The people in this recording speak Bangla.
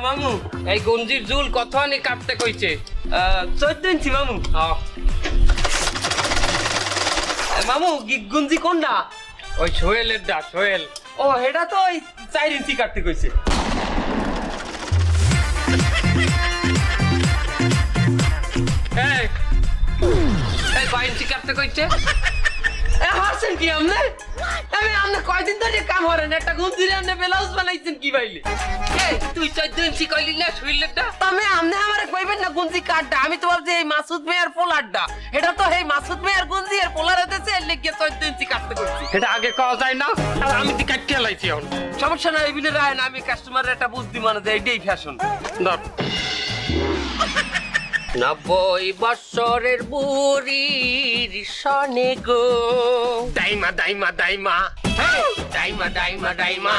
মামু এই গঞ্জির জুল কত আনি কাটতে কইছে 14 ইঞ্চি মামু মামু গুঞ্জি কোনটা ওই সোহেলের দা সোহেল ও এটা তো ওই 4 ইঞ্চি কাটতে কইছে এই এই 5 ইঞ্চি কাটতে কইছে হাসেন কি আমনে আমনে কয়দিন ধরে কাম করেন একটা গুঞ্জিরে আমনে ব্লাউজ বানাইছেন কি ভাইলে এই তুই 14 ইঞ্চি কইলি না সোহেলের দা তবে আমনে আমারে কইবেন না গুঞ্জি কাটটা আমি তো ভাবছি এই মাসুদ মিয়ার পোলারটা এটা তো এই মাসুদ মিয়ার গুঞ্জি আর পোলার হতেছে এর লেগে 14 ইঞ্চি কাটতে করছি এটা আগে কওয়া যায় না আর আমি তো কাটতে লাইছি এখন সমস্যা নাই বিলে রায় না আমি কাস্টমারের একটা বুঝদি মানে দেই এটাই ফ্যাশন ধর 90 বছরের বুড়ির সনে গো দাইমা দাইমা দাইমা দাইমা দাইমা দাইমা